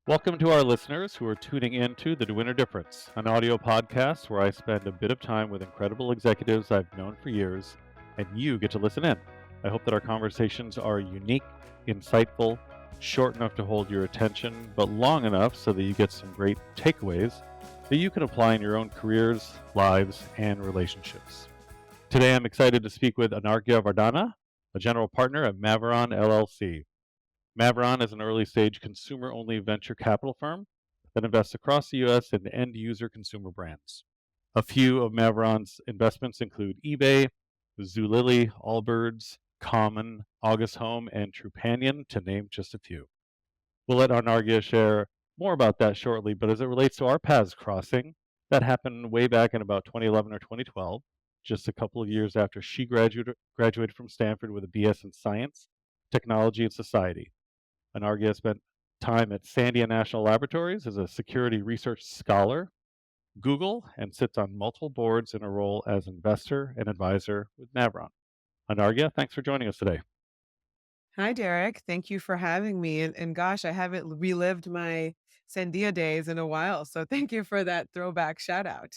Welcome to our listeners who are tuning in to the DeWinter Difference, an audio podcast where I spend a bit of time with incredible executives I've known for years, and you get to listen in. I hope that our conversations are unique, insightful, short enough to hold your attention, but long enough so that you get some great takeaways that you can apply in your own careers, lives, and relationships. Today I'm excited to speak with Anarghya Vardhana, a general partner at Maveron LLC. Maveron is an early stage consumer only venture capital firm that invests across the US in end user consumer brands. A few of Maveron's investments include eBay, Zulily, Allbirds, Common, August Home, and Trupanion, to name just a few. We'll let Anarghya share more about that shortly, but as it relates to our paths crossing, that happened way back in about 2011 or 2012, just a couple of years after she graduated from Stanford with a BS in Science, Technology, and Society. Anarghya spent time at Sandia National Laboratories as a security research scholar, Google, and sits on multiple boards in a role as investor and advisor with Maveron. Anarghya, thanks for joining us today. Hi, Derek. Thank you for having me. And gosh, I haven't relived my Sandia days in a while. So thank you for that throwback shout out.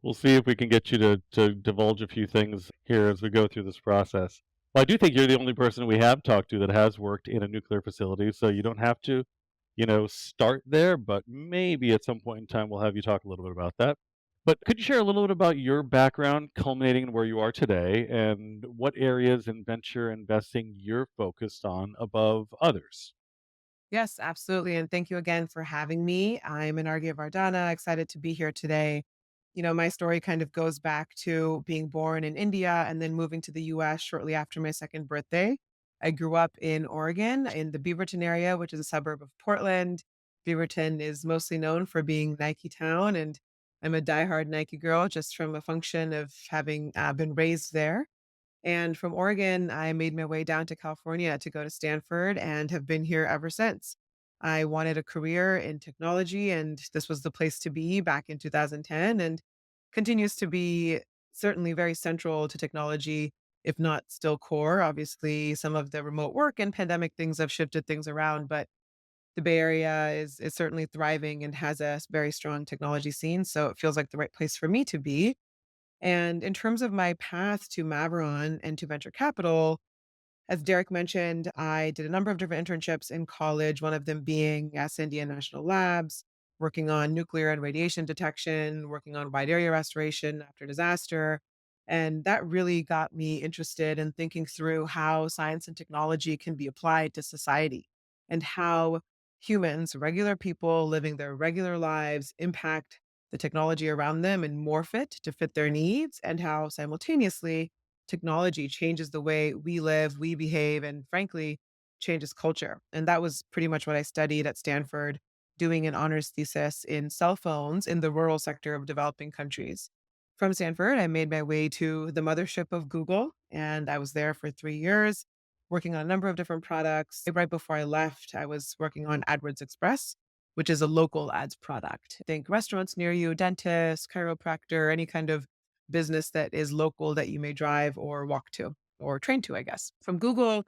We'll see if we can get you to divulge a few things here as we go through this process. Well, I do think you're the only person we have talked to that has worked in a nuclear facility, so you don't have to, start there, but maybe at some point in time we'll have you talk a little bit about that. But could you share a little bit about your background culminating in where you are today and what areas in venture investing you're focused on above others? Yes, absolutely. And thank you again for having me. I'm Anarghya Vardhana, excited to be here today. My story kind of goes back to being born in India and then moving to the US shortly after my second birthday. I grew up in Oregon in the Beaverton area, which is a suburb of Portland. Beaverton is mostly known for being Nike Town, and I'm a diehard Nike girl just from a function of having been raised there. And from Oregon, I made my way down to California to go to Stanford and have been here ever since. I wanted a career in technology, and this was the place to be back in 2010, and continues to be certainly very central to technology, if not still core. Obviously, some of the remote work and pandemic things have shifted things around, but the Bay Area is certainly thriving and has a very strong technology scene. So it feels like the right place for me to be. And in terms of my path to Maveron and to venture capital, as Derek mentioned, I did a number of different internships in college, one of them being at Sandia National Labs, working on nuclear and radiation detection, working on wide area restoration after disaster. And that really got me interested in thinking through how science and technology can be applied to society and how humans, regular people living their regular lives, impact the technology around them and morph it to fit their needs, and how simultaneously technology changes the way we live, we behave, and frankly, changes culture. And that was pretty much what I studied at Stanford, doing an honors thesis in cell phones in the rural sector of developing countries. From Stanford, I made my way to the mothership of Google, and I was there for 3 years, working on a number of different products. Right before I left, I was working on AdWords Express, which is a local ads product. Think restaurants near you, dentist, chiropractor, any kind of business that is local that you may drive or walk to or train to, I guess. From Google,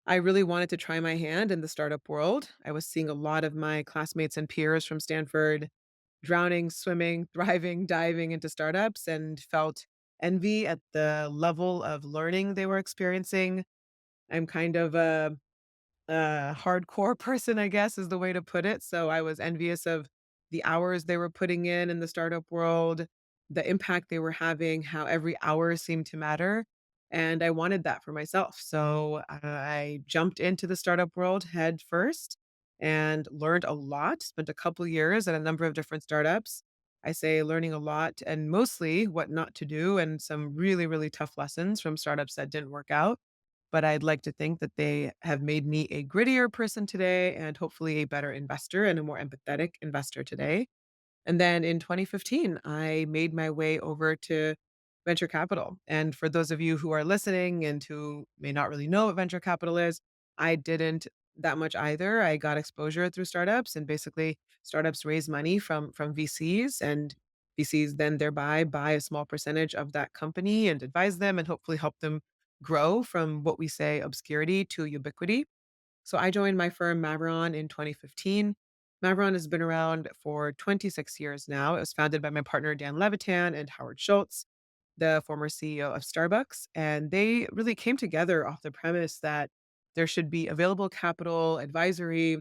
I really wanted to try my hand in the startup world. I was seeing a lot of my classmates and peers from Stanford drowning, swimming, thriving, diving into startups and felt envy at the level of learning they were experiencing. I'm kind of a hardcore person, I guess, is the way to put it. So I was envious of the hours they were putting in the startup world, the impact they were having, how every hour seemed to matter. And I wanted that for myself. So I jumped into the startup world head first and learned a lot, spent a couple years at a number of different startups. I say learning a lot and mostly what not to do and some really, really tough lessons from startups that didn't work out, but I'd like to think that they have made me a grittier person today and hopefully a better investor and a more empathetic investor today. And then in 2015, I made my way over to venture capital. And for those of you who are listening and who may not really know what venture capital is, I didn't that much either. I got exposure through startups, and basically startups raise money from VCs, and VCs then thereby buy a small percentage of that company and advise them and hopefully help them grow from what we say obscurity to ubiquity. So I joined my firm Maveron in 2015. Maveron has been around for 26 years now. It was founded by my partner, Dan Levitan, and Howard Schultz, the former CEO of Starbucks. And they really came together off the premise that there should be available capital, advisory,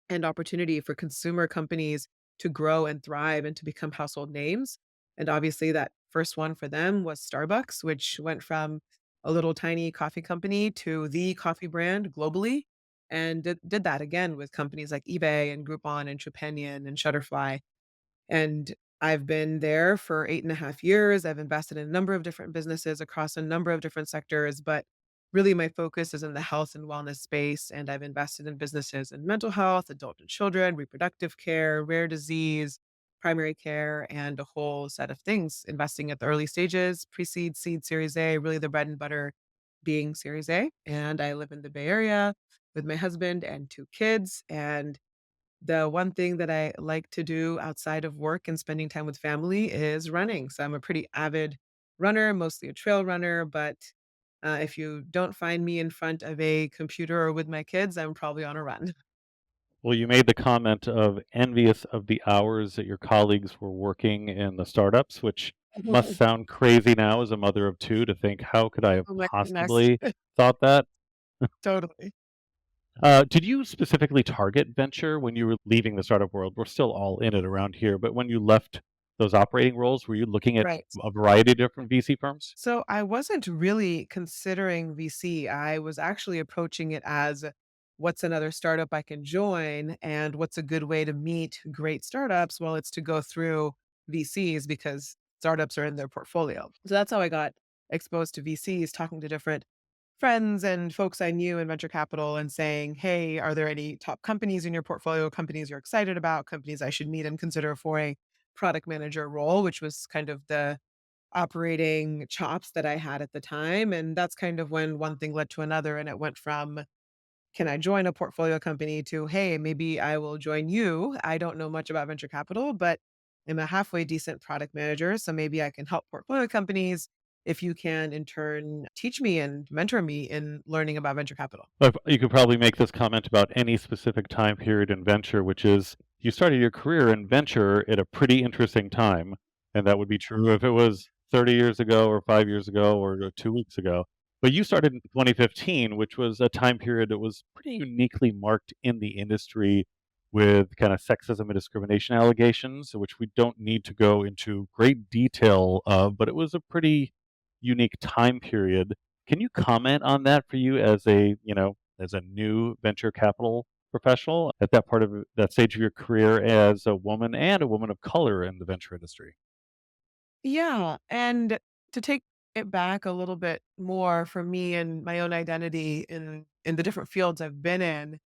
and opportunity for consumer companies to grow and thrive and to become household names. And obviously, that first one for them was Starbucks, which went from a little tiny coffee company to the coffee brand globally. And did that again with companies like eBay and Groupon and Trupanion and Shutterfly. And I've been there for 8.5 years. I've invested in a number of different businesses across a number of different sectors, but really my focus is in the health and wellness space. And I've invested in businesses in mental health, adult and children, reproductive care, rare disease, primary care, and a whole set of things. Investing at the early stages, pre-seed, seed, Series A, really the bread and butter being Series A. And I live in the Bay Area with my husband and two kids. And the one thing that I like to do outside of work and spending time with family is running. So I'm a pretty avid runner, mostly a trail runner, but if you don't find me in front of a computer or with my kids, I'm probably on a run. Well, you made the comment of envious of the hours that your colleagues were working in the startups, which must sound crazy now as a mother of 2 to think, "How could I have Oh my goodness. possibly thought that?" Totally. Did you specifically target venture when you were leaving the startup world? We're still all in it around here, but when you left those operating roles, were you looking at Right. a variety of different VC firms? So I wasn't really considering VC. I was actually approaching it as what's another startup I can join and what's a good way to meet great startups? Well, it's to go through VCs because startups are in their portfolio. So that's how I got exposed to VCs, talking to different friends and folks I knew in venture capital and saying, "Hey, are there any top companies in your portfolio, companies you're excited about, companies I should meet and consider for a product manager role?" Which was kind of the operating chops that I had at the time, and that's kind of when one thing led to another, and it went from, "Can I join a portfolio company?" to, "Hey, maybe I will join you. I don't know much about venture capital, but I'm a halfway decent product manager, so maybe I can help portfolio companies if you can in turn teach me and mentor me in learning about venture capital." But you could probably make this comment about any specific time period in venture, which is you started your career in venture at a pretty interesting time, and that would be true if it was 30 years ago or 5 years ago or 2 weeks ago. But you started in 2015, which was a time period that was pretty uniquely marked in the industry with kind of sexism and discrimination allegations, which we don't need to go into great detail of, but it was a pretty unique time period. Can you comment on that for you as a, as a new venture capital professional at that part of that stage of your career as a woman and a woman of color in the venture industry? Yeah, and to take it back a little bit more for me and my own identity in the different fields I've been in,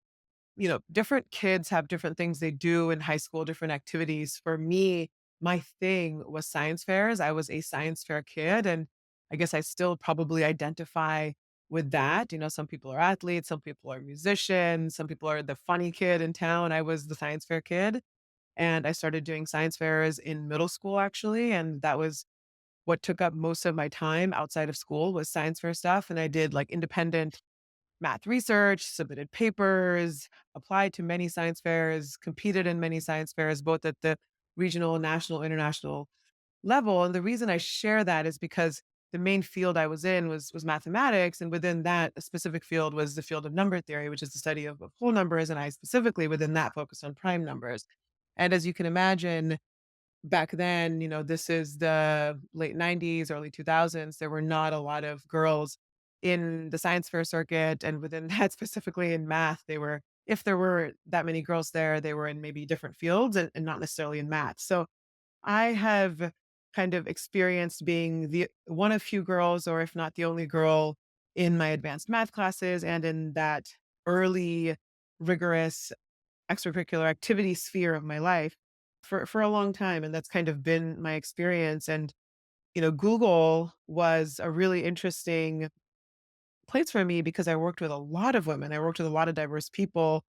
different kids have different things they do in high school, different activities. For me, my thing was science fairs. I was a science fair kid, and I guess I still probably identify with that. Some people are athletes, some people are musicians, some people are the funny kid in town. I was the science fair kid, and I started doing science fairs in middle school actually, and that was what took up most of my time outside of school was science fair stuff. And I did like independent math research, submitted papers, applied to many science fairs, competed in many science fairs, both at the regional, national, international level. And the reason I share that is because the main field I was in was mathematics, and within that, a specific field was the field of number theory, which is the study of whole numbers. And I specifically within that focused on prime numbers. And as you can imagine, back then, this is the late 90s, early 2000s, there were not a lot of girls in the science fair circuit, and within that, specifically in math, they were if there were that many girls there, they were in maybe different fields and not necessarily in math. So, I have kind of experienced being the one of few girls, or if not the only girl in my advanced math classes and in that early rigorous extracurricular activity sphere of my life for a long time, and that's kind of been my experience. And Google was a really interesting place for me because I worked with a lot of women. I worked with a lot of diverse people.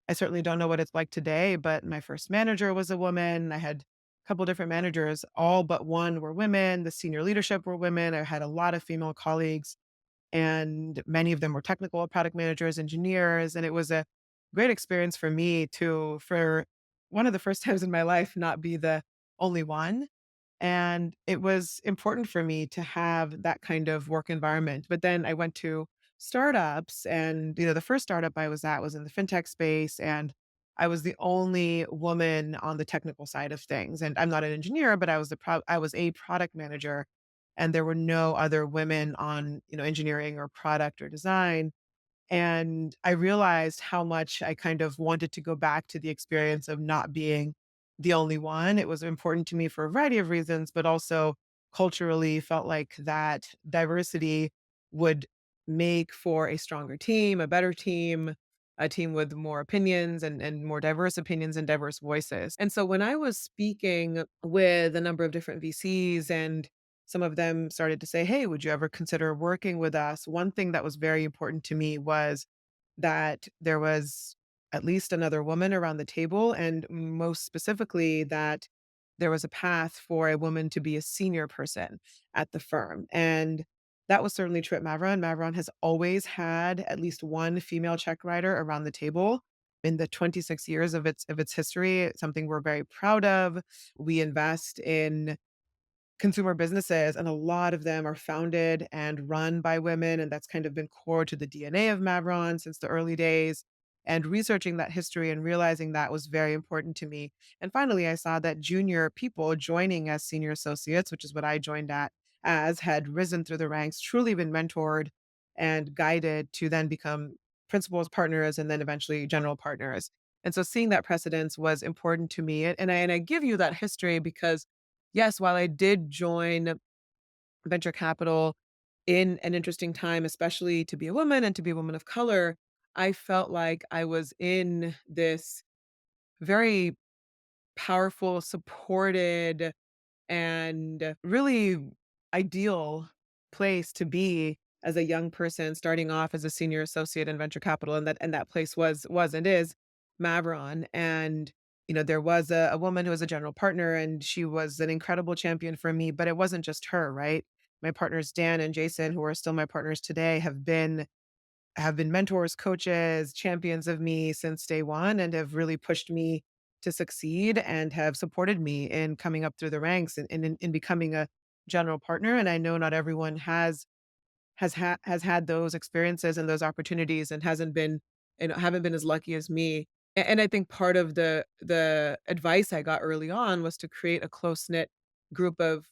I certainly don't know what it's like today, but my first manager was a woman. I had a couple different managers, all but one were women. The senior leadership were women. I had a lot of female colleagues, and many of them were technical product managers, engineers, and it was a great experience for me to, for one of the first times in my life, not be the only one. And it was important for me to have that kind of work environment. But then I went to startups and, the first startup I was at was in the fintech space, and I was the only woman on the technical side of things. And I'm not an engineer, but I was a product manager, and there were no other women on, engineering or product or design. And I realized how much I kind of wanted to go back to the experience of not being the only one. It was important to me for a variety of reasons, but also culturally felt like that diversity would make for a stronger team, a better team, a team with more opinions and more diverse opinions and diverse voices. And so when I was speaking with a number of different VCs, and some of them started to say, "Hey, would you ever consider working with us?" One thing that was very important to me was that there was at least another woman around the table, and most specifically, that there was a path for a woman to be a senior person at the firm. And that was certainly true at Maveron. Maveron has always had at least one female check writer around the table in the 26 years of its history. It's something we're very proud of. We invest in consumer businesses, and a lot of them are founded and run by women, and that's kind of been core to the DNA of Mavron since the early days. And researching that history and realizing that was very important to me. And finally, I saw that junior people joining as senior associates, which is what I joined at as, had risen through the ranks, truly been mentored and guided to then become principals, partners, and then eventually general partners. And so seeing that precedence was important to me. And I give you that history because, yes, while I did join venture capital in an interesting time, especially to be a woman and to be a woman of color, I felt like I was in this very powerful, supported, and really ideal place to be as a young person starting off as a senior associate in venture capital. And that place was and is Maveron. And there was a woman who was a general partner, and she was an incredible champion for me. But it wasn't just her, right? My partners Dan and Jason, who are still my partners today, have been mentors, coaches, champions of me since day one, and have really pushed me to succeed and have supported me in coming up through the ranks and in becoming a general partner. And I know not everyone has had those experiences and those opportunities, and haven't been as lucky as me. And I think part of the advice I got early on was to create a close-knit group of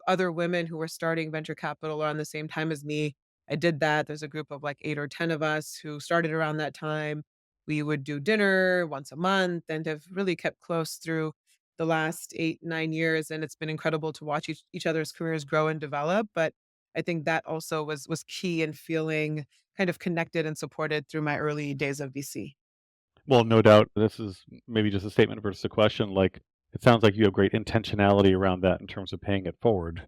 other women who were starting venture capital around the same time as me. I did that. There's a group of like 8 or 10 of us who started around that time. We would do dinner once a month and have really kept close through the last 8, 9 years, and it's been incredible to watch each other's careers grow and develop. But I think that also was key in feeling kind of connected and supported through my early days of VC. Well, no doubt this is maybe just a statement versus a question. Like, it sounds like you have great intentionality around that in terms of paying it forward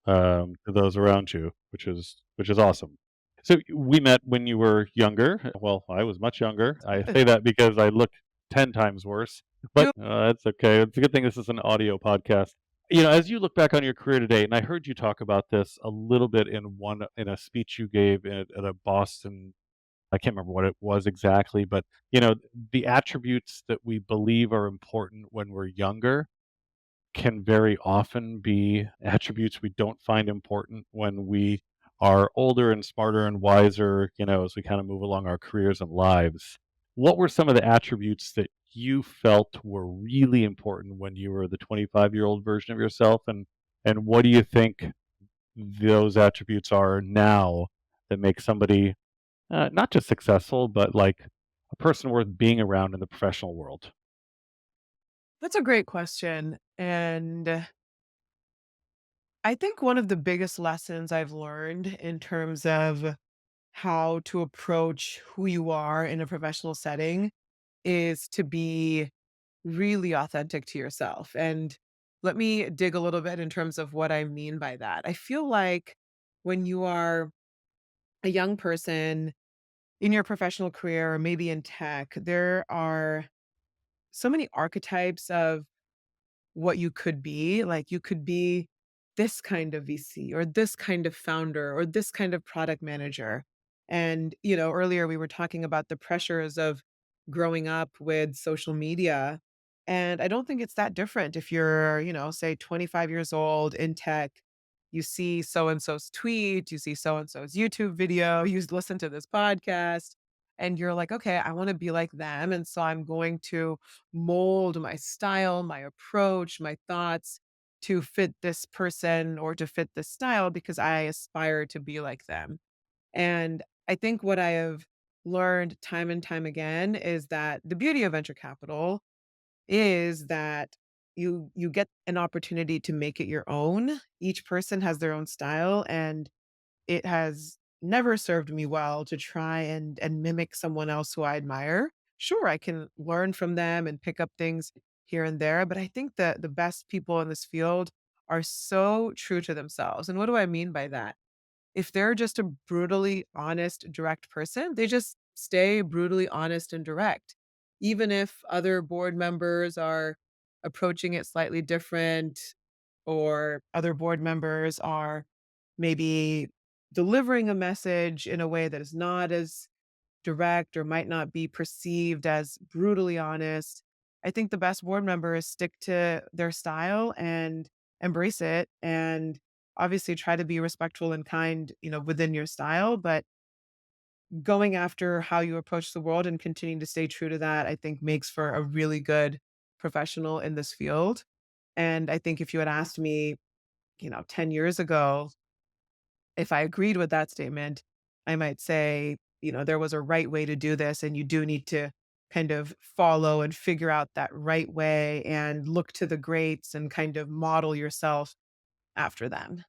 to those around you, which is awesome. So we met when you were younger. Well, I was much younger. I say that because I look 10 times worse, but You that's okay. It's a good thing this is an audio podcast. As you look back on your career today, and I heard you talk about this a little bit in a speech you gave at a Boston. I can't remember what it was exactly, but the attributes that we believe are important when we're younger can very often be attributes we don't find important when we are older and smarter and wiser, as we kind of move along our careers and lives. What were some of the attributes that you felt were really important when you were the 25-year-old version of yourself? And what do you think those attributes are now that make somebody not just successful, but like a person worth being around in the professional world? That's a great question. And I think one of the biggest lessons I've learned in terms of how to approach who you are in a professional setting is to be really authentic to yourself. And let me dig a little bit in terms of what I mean by that. I feel like when you are a young person in your professional career or maybe in tech, there are so many archetypes of what you could be. Like you could be this kind of VC or this kind of founder or this kind of product manager. And, earlier we were talking about the pressures of growing up with social media. And I don't think it's that different if you're, say 25 years old in tech, you see so and so's tweet, you see so and so's YouTube video, you listen to this podcast, and you're like, okay, I want to be like them. And so I'm going to mold my style, my approach, my thoughts to fit this person or to fit this style because I aspire to be like them. And I think what I have learned time and time again is that the beauty of venture capital is that you get an opportunity to make it your own. Each person has their own style, and it has never served me well to try and mimic someone else who I admire. Sure, I can learn from them and pick up things here and there, but I think that the best people in this field are so true to themselves. And what do I mean by that? If they're just a brutally honest, direct person, they just stay brutally honest and direct. Even if other board members are approaching it slightly different, or other board members are maybe delivering a message in a way that is not as direct or might not be perceived as brutally honest. I think the best board members stick to their style and embrace it, and obviously try to be respectful and kind, within your style, but going after how you approach the world and continuing to stay true to that, I think makes for a really good professional in this field. And I think if you had asked me, 10 years ago, if I agreed with that statement, I might say, there was a right way to do this, and you do need to kind of follow and figure out that right way and look to the greats and kind of model yourself after them.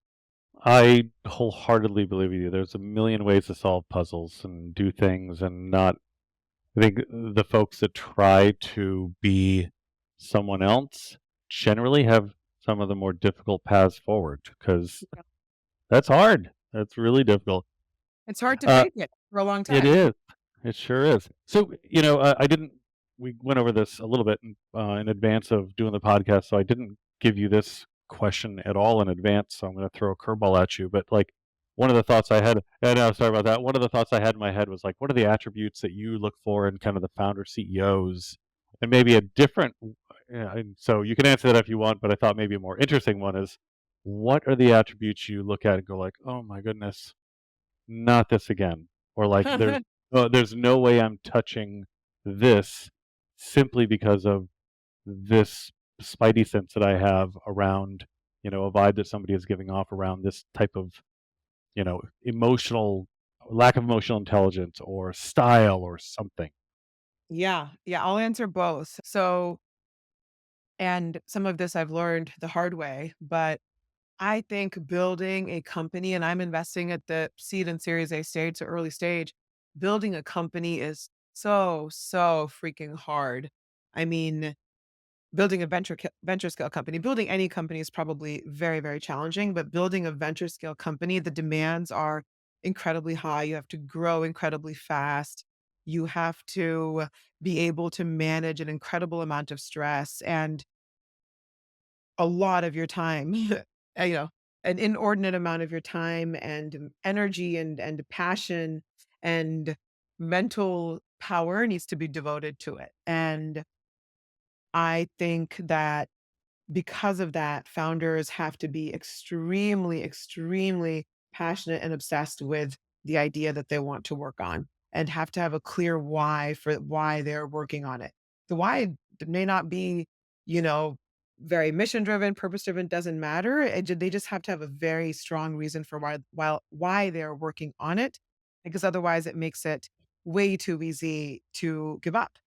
I wholeheartedly believe you. There's a million ways to solve puzzles and do things and not I think the folks that try to be someone else generally have some of the more difficult paths forward because Yeah. that's hard. That's really difficult. It's hard to Uh, fake it for a long it time. is. It sure is. So, I didn't we went over this a little bit in advance of doing the podcast, so I didn't give you this question at all in advance, so I'm gonna throw a curveball at you, but, like, one of the thoughts I had I know, sorry about that. One of the thoughts I had in my head was, like, what are the attributes that you look for in kind of the founder CEOs? And maybe a different yeah, and so you can answer that if you want, but I thought maybe a more interesting one is, what are the attributes you look at and go like, "Oh my goodness, not this again," or like, there's no way I'm touching this simply because of this spidey sense that I have around, a vibe that somebody is giving off around this type of, emotional lack of emotional intelligence or style or something. Yeah, yeah, I'll answer both. So, and some of this I've learned the hard way, but I think building a company, and I'm investing at the seed and series A stage, so early stage, building a company is so, so freaking hard. I mean, building a venture scale company, building any company is probably very, very challenging, but building a venture scale company, the demands are incredibly high. You have to grow incredibly fast. You have to be able to manage an incredible amount of stress and a lot of your time, you know, an inordinate amount of your time and energy and passion and mental power needs to be devoted to it. And I think that because of that, founders have to be extremely, extremely passionate and obsessed with the idea that they want to work on and have to have a clear why for why they're working on it. The why may not be, you know, very mission driven, purpose driven, doesn't matter. They just have to have a very strong reason for why they're working on it, because otherwise it makes it way too easy to give up.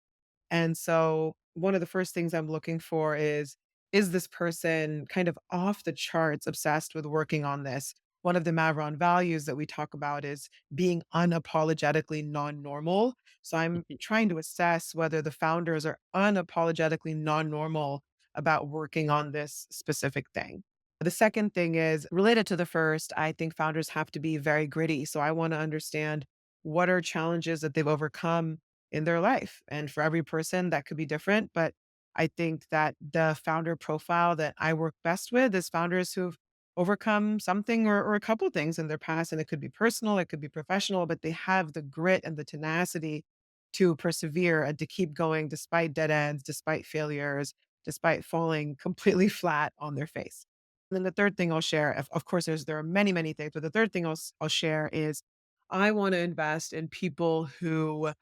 And so one of the first things I'm looking for is this person kind of off the charts obsessed with working on this? One of the Maveron values that we talk about is being unapologetically non-normal. So I'm trying to assess whether the founders are unapologetically non-normal about working on this specific thing. The second thing is related to the first. I think founders have to be very gritty. So I want to understand what are challenges that they've overcome in their life. And for every person, that could be different. But I think that the founder profile that I work best with is founders who've overcome something or a couple things in their past. And it could be personal, it could be professional, but they have the grit and the tenacity to persevere and to keep going despite dead ends, despite failures, despite falling completely flat on their face. And then the third thing I'll share, of course, there are many, many things, but the third thing I'll share is I want to invest in people who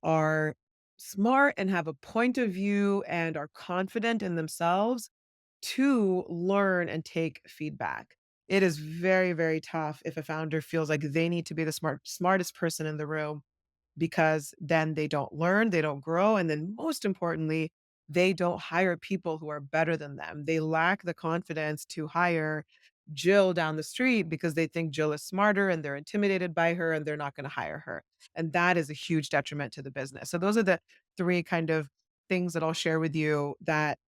are smart and have a point of view and are confident in themselves to learn and take feedback. It is very, very tough if a founder feels like they need to be the smartest person in the room because then they don't learn, they don't grow, and then most importantly, they don't hire people who are better than them. They lack the confidence to hire Jill down the street because they think Jill is smarter and they're intimidated by her and they're not going to hire her. And that is a huge detriment to the business. So those are the three kind of things that I'll share with you that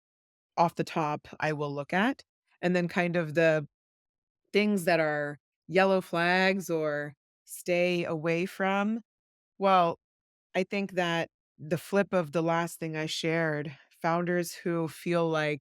off the top I will look at. And then kind of the things that are yellow flags or stay away from. Well, I think that the flip of the last thing I shared, founders who feel like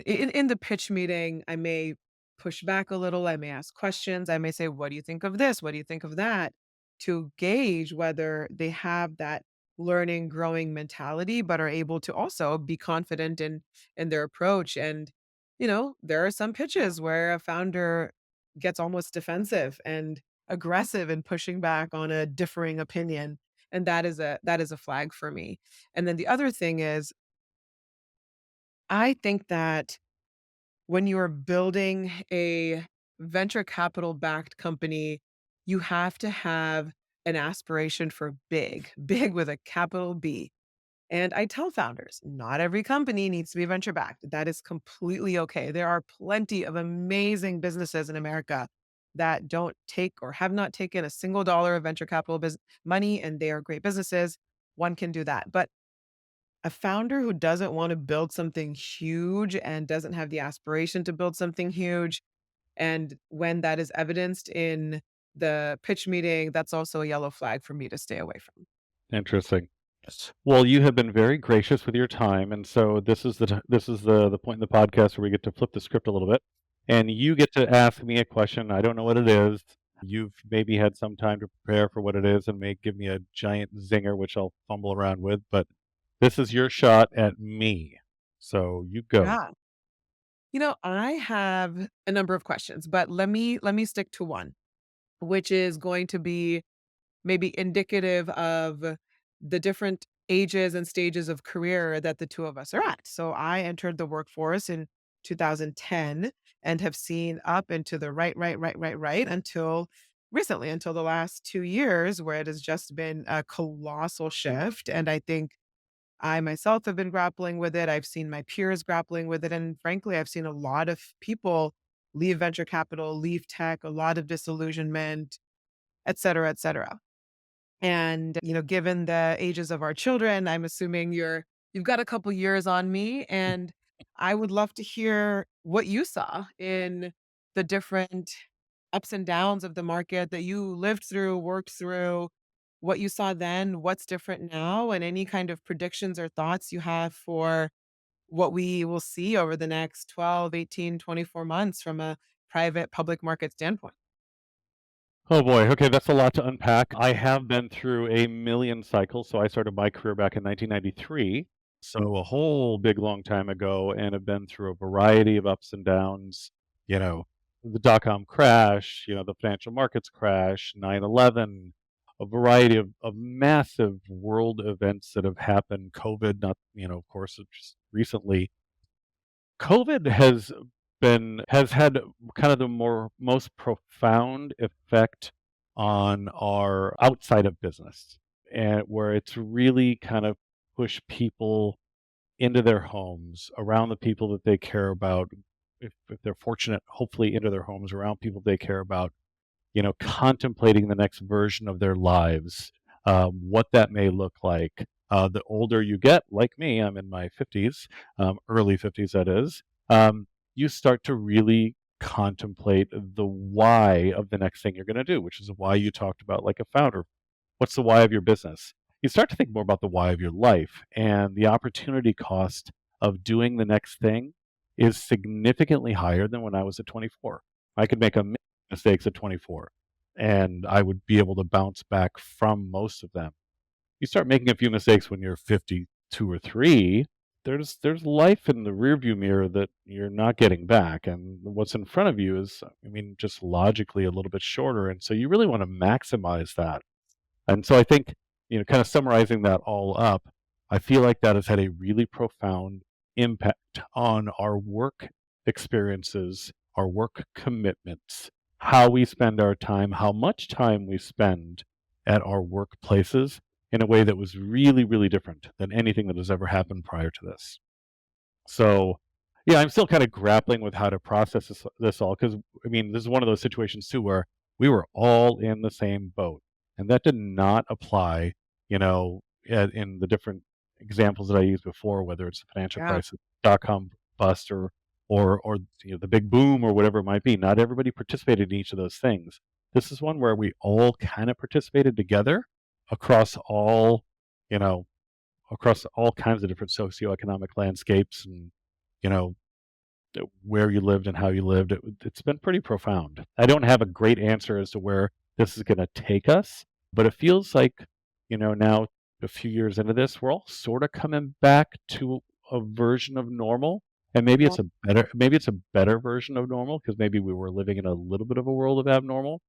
in the pitch meeting, I may push back a little, I may ask questions, I may say, "What do you think of this? What do you think of that?" To gauge whether they have that learning, growing mentality, but are able to also be confident in their approach. And, there are some pitches where a founder gets almost defensive and aggressive in pushing back on a differing opinion. And that is a flag for me. And then the other thing is, I think that when you're building a venture capital backed company, you have to have an aspiration for big, big with a capital B. And I tell founders, not every company needs to be venture backed. That is completely okay. There are plenty of amazing businesses in America that don't take or have not taken a single dollar of venture capital money, and they are great businesses. One can do that. But a founder who doesn't want to build something huge and doesn't have the aspiration to build something huge, and when that is evidenced in the pitch meeting, that's also a yellow flag for me to stay away from. Interesting. Well, you have been very gracious with your time, and so this is the point in the podcast where we get to flip the script a little bit, and you get to ask me a question. I don't know what it is. You've maybe had some time to prepare for what it is and may give me a giant zinger, which I'll fumble around with, but this is your shot at me. So you go. Yeah. I have a number of questions, but let me stick to one, which is going to be maybe indicative of the different ages and stages of career that the two of us are at. So I entered the workforce in 2010 and have seen up into the right until recently, until the last 2 years, where it has just been a colossal shift. And I think I myself have been grappling with it. I've seen my peers grappling with it. And frankly, I've seen a lot of people leave venture capital, leave tech, a lot of disillusionment, et cetera, et cetera. And, given the ages of our children, I'm assuming you've got a couple years on me, and I would love to hear what you saw in the different ups and downs of the market that you lived through, worked through, what you saw then, what's different now, and any kind of predictions or thoughts you have for what we will see over the next 12, 18, 24 months from a private public market standpoint. Oh boy, okay, that's a lot to unpack. I have been through a million cycles. So I started my career back in 1993. So a whole big long time ago, and have been through a variety of ups and downs. You know, the dot-com crash, the financial markets crash, 9/11, a variety of massive world events that have happened. COVID, not, of course, just recently. COVID has had kind of the most profound effect on our outside of business, and where it's really kind of pushed people into their homes, around the people that they care about. If they're fortunate, hopefully into their homes, around people they care about, contemplating the next version of their lives, what that may look like. The older you get, like me, I'm in my 50s, early 50s, that is, you start to really contemplate the why of the next thing you're going to do, which is why you talked about like a founder. What's the why of your business? You start to think more about the why of your life, and the opportunity cost of doing the next thing is significantly higher than when I was at 24. I could make a million mistakes at 24, and I would be able to bounce back from most of them. you start making a few mistakes when you're 52 or 3, there's life in the rearview mirror that you're not getting back, and what's in front of you is, I mean, just logically a little bit shorter, and so you really wanna maximize that. And so I think, kind of summarizing that all up, I feel like that has had a really profound impact on our work experiences, our work commitments, how we spend our time, how much time we spend at our workplaces in a way that was really, really different than anything that has ever happened prior to this. So, yeah, I'm still kind of grappling with how to process this all because, I mean, this is one of those situations too where we were all in the same boat, and that did not apply, in the different examples that I used before, whether it's the financial Yeah. crisis, dot-com bust, or the big boom or whatever it might be. Not everybody participated in each of those things. This is one where we all kind of participated together across all, you know, across all kinds of different socioeconomic landscapes and, you know, where you lived and how you lived. It's been pretty profound. I don't have a great answer as to where this is going to take us, but it feels like, now a few years into this, we're all sort of coming back to a version of normal. And Yeah. maybe it's a better version of normal because maybe we were living in a little bit of a world of abnormal.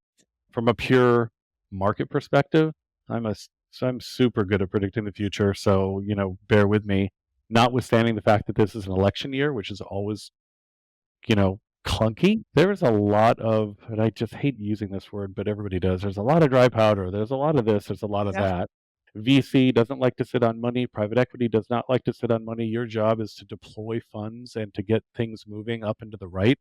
From a pure market perspective, I'm super good at predicting the future, so, bear with me. Notwithstanding the fact that this is an election year, which is always, clunky, there is a lot of, and I just hate using this word, but everybody does. There's a lot of dry powder. There's a lot of this, there's a lot of Yeah. that. VC doesn't like to sit on money. Private equity does not like to sit on money. Your job is to deploy funds and to get things moving up and to the right.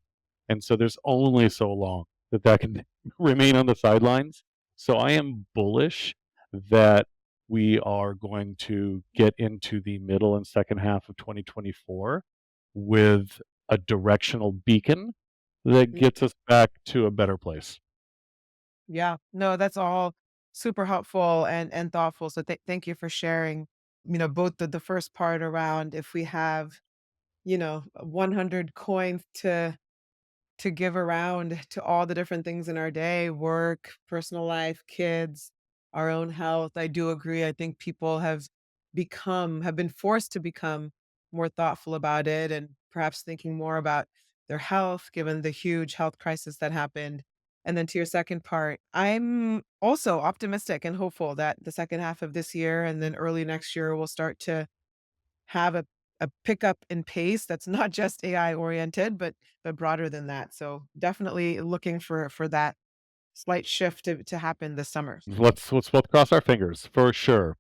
And so there's only so long that can remain on the sidelines. So I am bullish that we are going to get into the middle and second half of 2024 with a directional beacon that Mm. gets us back to a better place. Yeah. No, that's all super helpful and thoughtful. So thank you for sharing, both the first part around if we have, 100 coins to give around to all the different things in our day, work, personal life, kids, our own health. I do agree. I think people have been forced to become more thoughtful about it and perhaps thinking more about their health given the huge health crisis that happened. And then to your second part, I'm also optimistic and hopeful that the second half of this year and then early next year will start to have a pickup in pace that's not just AI oriented, but broader than that. So definitely looking for that slight shift to happen this summer. Let's both cross our fingers for sure.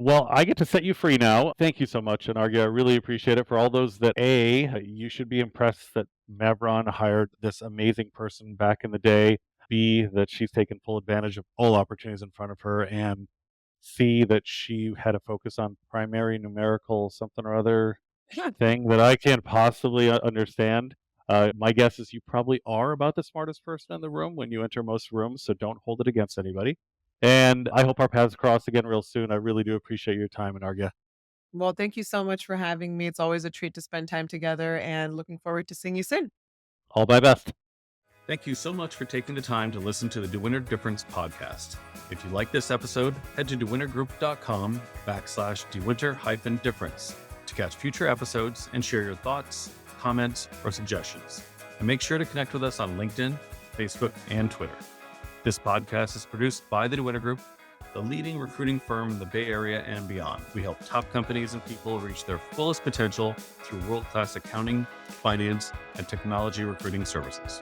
Well, I get to set you free now. Thank you so much, Anarghya. I really appreciate it. For all those that, you should be impressed that Maveron hired this amazing person back in the day. B, that she's taken full advantage of all opportunities in front of her. And C, that she had a focus on primary numerical something or other thing that I can't possibly understand. My guess is you probably are about the smartest person in the room when you enter most rooms, so don't hold it against anybody. And I hope our paths cross again real soon. I really do appreciate your time, Anarghya. Well, thank you so much for having me. It's always a treat to spend time together and looking forward to seeing you soon. All my best. Thank you so much for taking the time to listen to the DeWinter Difference podcast. If you like this episode, head to dewintergroup.com/DeWinter-Difference to catch future episodes and share your thoughts, comments, or suggestions. And make sure to connect with us on LinkedIn, Facebook, and Twitter. This podcast is produced by the DeWinter Group, the leading recruiting firm in the Bay Area and beyond. We help top companies and people reach their fullest potential through world-class accounting, finance, and technology recruiting services.